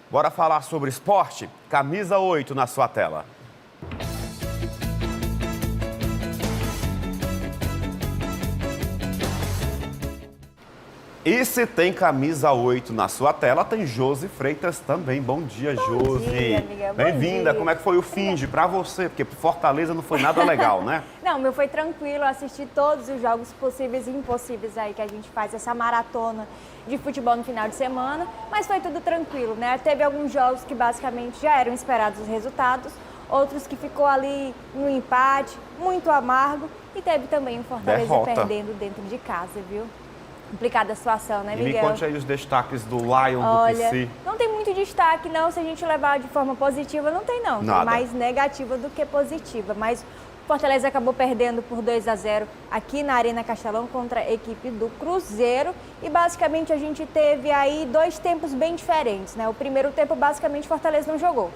Bora falar sobre esporte? Camisa 8 na sua tela. E se tem camisa 8 na sua tela, tem Josi Freitas também. Bom dia, Josi. Bom dia, amiga. Bem-vinda. Como é que foi o finde para você? Porque Fortaleza não foi nada legal, né? Não, meu foi tranquilo. Assisti todos os jogos possíveis e impossíveis aí que a gente faz, essa maratona de futebol no final de semana. Mas foi tudo tranquilo, né? Teve alguns jogos que basicamente já eram esperados os resultados. Outros que ficou ali no empate, muito amargo. E teve também o Fortaleza perdendo dentro de casa, viu? Complicada a situação, né, Miguel? E me conte aí os destaques do Lion, Olha, do PC. Não tem muito destaque, não. Se a gente levar de forma positiva, não tem, não. Nada. Tem mais negativa do que positiva. Mas o Fortaleza acabou perdendo por 2-0 aqui na Arena Castelão contra a equipe do Cruzeiro. E basicamente a gente teve aí dois tempos bem diferentes, né? O primeiro tempo, basicamente, o Fortaleza não jogou.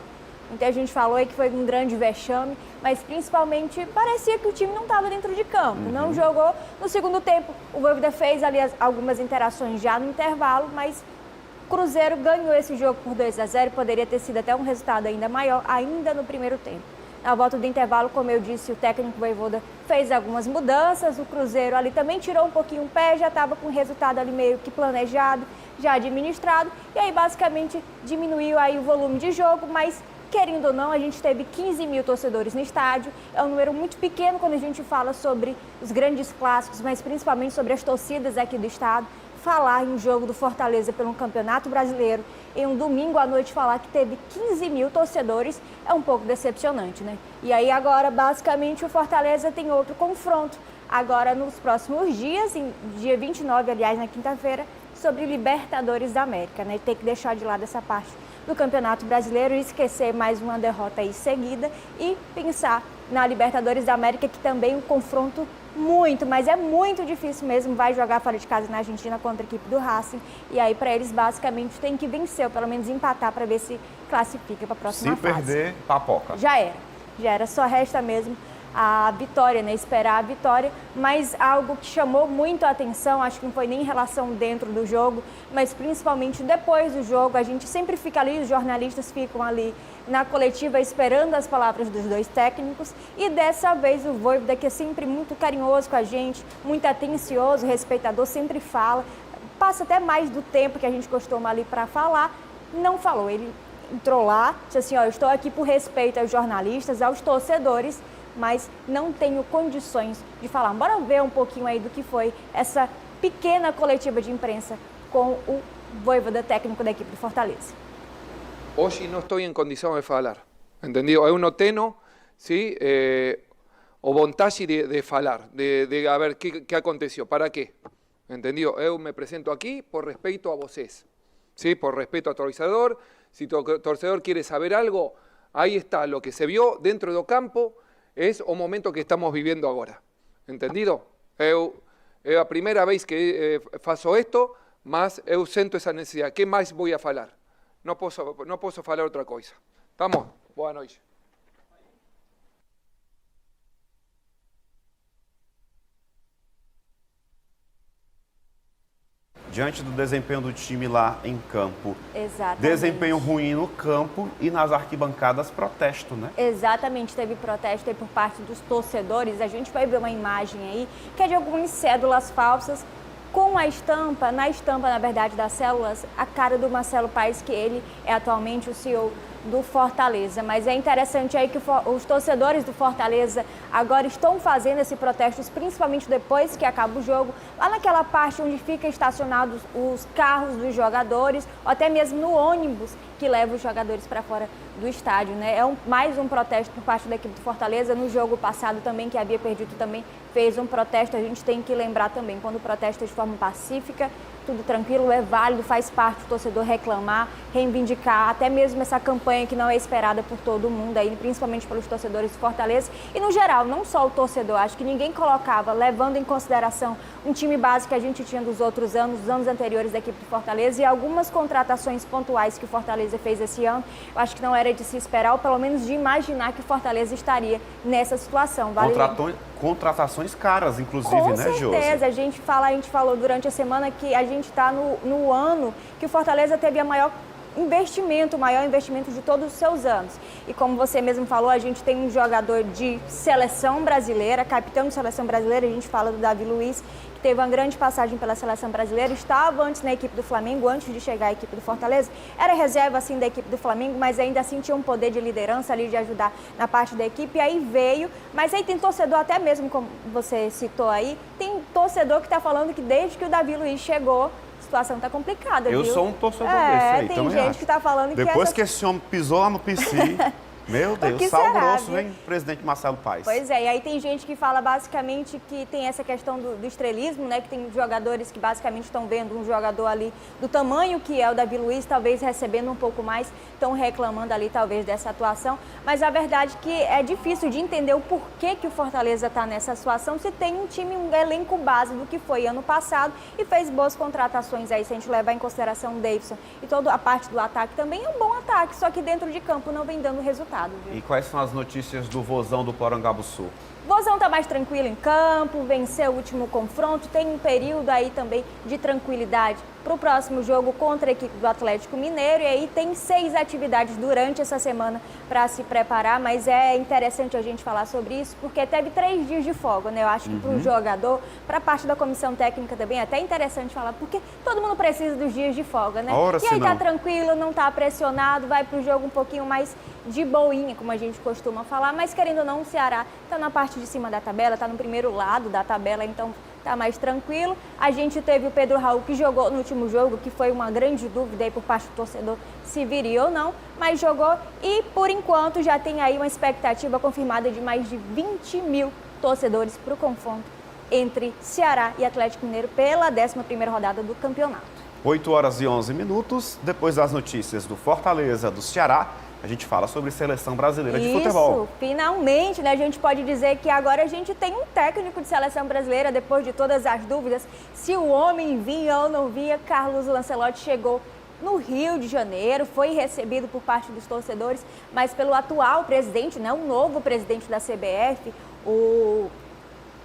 Então a gente falou aí que foi um grande vexame, mas principalmente parecia que o time não estava dentro de campo, não jogou. No segundo tempo, o Voivoda fez ali algumas interações já no intervalo, mas o Cruzeiro ganhou esse jogo por 2-0, poderia ter sido até um resultado ainda maior, ainda no primeiro tempo. Na volta do intervalo, como eu disse, o técnico Voivoda fez algumas mudanças, o Cruzeiro ali também tirou um pouquinho o pé, já estava com o resultado ali meio que planejado, já administrado, e aí basicamente diminuiu aí o volume de jogo, mas querendo ou não, a gente teve 15 mil torcedores no estádio. É um número muito pequeno quando a gente fala sobre os grandes clássicos, mas principalmente sobre as torcidas aqui do estado. Falar em um jogo do Fortaleza pelo Campeonato Brasileiro, em um domingo à noite falar que teve 15 mil torcedores, é um pouco decepcionante, né? E aí agora, basicamente, o Fortaleza tem outro confronto. Agora, nos próximos dias, dia 29, aliás, na quinta-feira, sobre Libertadores da América, né? Tem que deixar de lado essa parte do Campeonato Brasileiro e esquecer mais uma derrota aí seguida e pensar na Libertadores da América, que também um confronto muito, mas é muito difícil mesmo, vai jogar fora de casa na Argentina contra a equipe do Racing, e aí para eles basicamente tem que vencer, ou pelo menos empatar para ver se classifica para a próxima fase. Se perder, papoca. Já era, só resta mesmo a vitória, né? Esperar a vitória, mas algo que chamou muito a atenção, acho que não foi nem em relação dentro do jogo, mas principalmente depois do jogo, a gente sempre fica ali, os jornalistas ficam ali na coletiva esperando as palavras dos dois técnicos, e dessa vez o Voivoda, que é sempre muito carinhoso com a gente, muito atencioso, respeitador, sempre fala, passa até mais do tempo que a gente costuma ali para falar, não falou, ele entrou lá, disse assim, ó, eu estou aqui por respeito aos jornalistas, aos torcedores, mas não tenho condições de falar. Bora ver um pouquinho aí do que foi essa pequena coletiva de imprensa com o Voivoda, técnico da equipe do Fortaleza. Hoje não estou em condição de falar, entendido? Eu não tenho, sim, o vontade de falar, de a ver que aconteceu, para quê, entendido? Eu me apresento aqui por respeito a vocês, sim, por respeito ao torcedor. Se o torcedor quiere saber algo, aí está, lo que se vio dentro do campo, es o momento que estamos viviendo agora, entendido? É a primeira vez que faço isto, mas eu sinto essa necessidade. Que mais vou a falar? Não posso falar outra coisa. Estamos? Boa noite. Diante do desempenho do time lá em campo. Exatamente. Desempenho ruim no campo e nas arquibancadas protesto, né? Exatamente, teve protesto aí por parte dos torcedores. A gente vai ver uma imagem aí que é de algumas cédulas falsas com a estampa, na verdade, das células, a cara do Marcelo Paes, que ele é atualmente o CEO do Fortaleza. Mas é interessante aí que os torcedores do Fortaleza agora estão fazendo esse protesto, principalmente depois que acaba o jogo, lá naquela parte onde ficam estacionados os carros dos jogadores, ou até mesmo no ônibus que leva os jogadores para fora do estádio, né? É mais um protesto por parte da equipe do Fortaleza. No jogo passado também, que havia perdido, também fez um protesto. A gente tem que lembrar também, quando protesta de forma pacífica, tudo tranquilo, é válido, faz parte do torcedor reclamar, reivindicar, até mesmo essa campanha que não é esperada por todo mundo, aí, principalmente pelos torcedores do Fortaleza. E no geral, não só o torcedor, acho que ninguém colocava, levando em consideração um time base que a gente tinha dos outros anos, dos anos anteriores da equipe do Fortaleza, e algumas contratações pontuais que o Fortaleza fez esse ano, eu acho que não era de se esperar, ou pelo menos de imaginar que o Fortaleza estaria nessa situação. Vale Contratações caras, inclusive, né, Josi? Com certeza, a gente falou durante a semana que a gente está no ano que o Fortaleza teve a maior investimento, o maior investimento de todos os seus anos. E como você mesmo falou, a gente tem um jogador de seleção brasileira, capitão de seleção brasileira, a gente fala do Davi Luiz, que teve uma grande passagem pela seleção brasileira, estava antes na equipe do Flamengo, antes de chegar à equipe do Fortaleza, era reserva assim da equipe do Flamengo, mas ainda assim tinha um poder de liderança ali, de ajudar na parte da equipe, e aí veio, mas aí tem torcedor, até mesmo como você citou aí, tem torcedor que está falando que desde que o Davi Luiz chegou, a situação está complicada, Eu viu? sou um torcedor desse aí, tem também gente acho. que está falando Depois que esse homem pisou lá no PC, meu Deus, sal será, grosso, viu? hein, presidente Marcelo Paes. Pois é, e aí tem gente que fala basicamente que tem essa questão do estrelismo, né? Que tem jogadores que basicamente estão vendo um jogador ali do tamanho que é o Davi Luiz, talvez recebendo um pouco mais, estão reclamando ali talvez dessa atuação. Mas a verdade é que é difícil de entender o porquê que o Fortaleza está nessa situação, se tem um time, um elenco base do que foi ano passado e fez boas contratações aí, se a gente levar em consideração o Davidson e toda a parte do ataque também é um bom ataque, só que dentro de campo não vem dando resultado. Viu? E quais são as notícias do Vozão do Porangabuçu? Vozão está mais tranquilo em campo, venceu o último confronto, tem um período aí também de tranquilidade para o próximo jogo contra a equipe do Atlético Mineiro. E aí tem 6 atividades durante essa semana para se preparar, mas é interessante a gente falar sobre isso, porque teve 3 dias de folga, né? Eu acho que para o jogador, para a parte da comissão técnica também, é até interessante falar, porque todo mundo precisa dos dias de folga, né? Ora, e aí tá não. tranquilo, não tá pressionado, vai para o jogo um pouquinho mais de boinha, como a gente costuma falar, mas querendo ou não, o Ceará está na parte de cima da tabela, está no primeiro lado da tabela, então tá mais tranquilo. A gente teve o Pedro Raul, que jogou no último jogo, que foi uma grande dúvida aí por parte do torcedor se viria ou não, mas jogou e por enquanto já tem aí uma expectativa confirmada de mais de 20 mil torcedores para o confronto entre Ceará e Atlético Mineiro pela 11ª rodada do campeonato. 8 horas e 11 minutos, depois das notícias do Fortaleza, do Ceará, a gente fala sobre seleção brasileira de futebol. Isso, finalmente, né? A gente pode dizer que agora a gente tem um técnico de seleção brasileira, depois de todas as dúvidas, se o homem vinha ou não vinha. Carlos Lancelotti chegou no Rio de Janeiro, foi recebido por parte dos torcedores, mas pelo atual presidente, né? O novo presidente da CBF,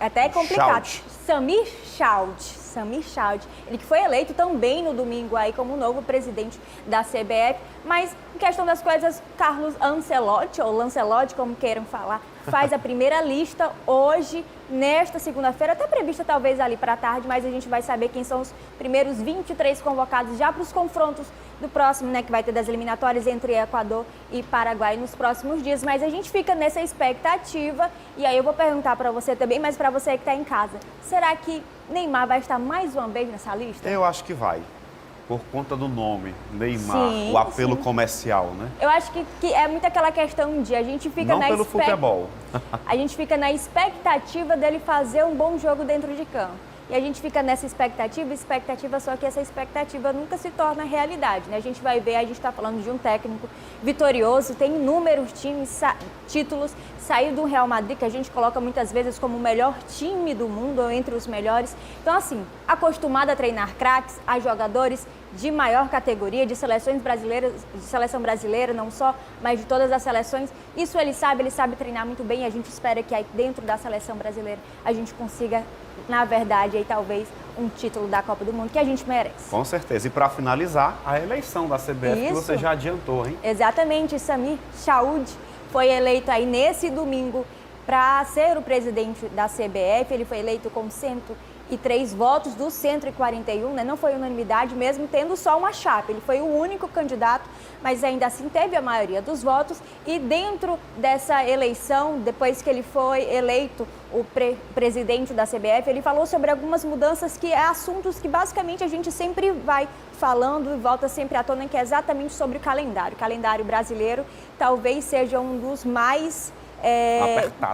até é complicado, Samir Chaud, ele que foi eleito também no domingo aí como novo presidente da CBF, mas em questão das coisas, Carlos Ancelotti, ou Lancelotti, como queiram falar, faz a primeira lista hoje, nesta segunda-feira, até prevista talvez ali para a tarde, mas a gente vai saber quem são os primeiros 23 convocados já para os confrontos do próximo, né, que vai ter das eliminatórias entre Equador e Paraguai nos próximos dias, mas a gente fica nessa expectativa, e aí eu vou perguntar para você também, mas para você que está em casa, será que Neymar vai estar mais uma vez nessa lista? Eu acho que vai, por conta do nome, Neymar, Sim, o apelo sim. comercial, né? Eu acho que é muito aquela questão de a gente fica Não pelo futebol. A gente fica na expectativa dele fazer um bom jogo dentro de campo. E a gente fica nessa expectativa, só que essa expectativa nunca se torna realidade, né? A gente vai ver, a gente está falando de um técnico vitorioso, tem inúmeros títulos, saiu do Real Madrid, que a gente coloca muitas vezes como o melhor time do mundo, ou entre os melhores. Então, assim, acostumado a treinar craques, a jogadores de maior categoria, de seleções brasileiras, de seleção brasileira, não só, mas de todas as seleções. Isso ele sabe treinar muito bem, e a gente espera que aí dentro da seleção brasileira a gente consiga, na verdade, aí talvez um título da Copa do Mundo que a gente merece. Com certeza. E para finalizar, a eleição da CBF que você já adiantou, hein? Exatamente, Samir Chaud foi eleito aí nesse domingo para ser o presidente da CBF. Ele foi eleito com 103 votos dos 141, né? Não foi unanimidade, mesmo tendo só uma chapa. Ele foi o único candidato, mas ainda assim teve a maioria dos votos. E dentro dessa eleição, depois que ele foi eleito o presidente da CBF, ele falou sobre algumas mudanças, que é assuntos que basicamente a gente sempre vai falando e volta sempre à tona, que é exatamente sobre o calendário. O calendário brasileiro talvez seja um dos mais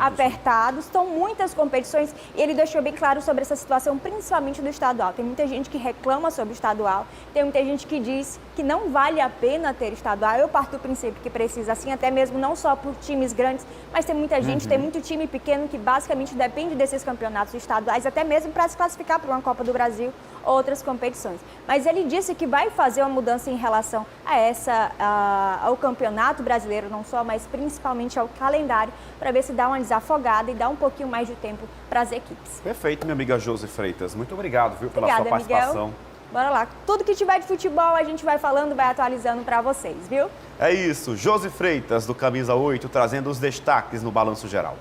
apertados, estão muitas competições, e ele deixou bem claro sobre essa situação, principalmente do estadual. Tem muita gente que reclama sobre o estadual, tem muita gente que diz que não vale a pena ter estadual. Eu parto do princípio que precisa, assim, até mesmo não só por times grandes, mas tem muita gente, tem muito time pequeno que basicamente depende desses campeonatos estaduais, até mesmo para se classificar para uma Copa do Brasil ou outras competições. Mas ele disse que vai fazer uma mudança em relação ao campeonato brasileiro, não só, mas principalmente ao calendário, para ver se dá uma desafogada e dá um pouquinho mais de tempo para as equipes. Perfeito, minha amiga Josi Freitas. Muito obrigado, viu, pela Obrigada, sua participação. Miguel. Bora lá. Tudo que tiver de futebol a gente vai falando, vai atualizando para vocês, viu? É isso. Josi Freitas, do Camisa 8, trazendo os destaques no Balanço Geral.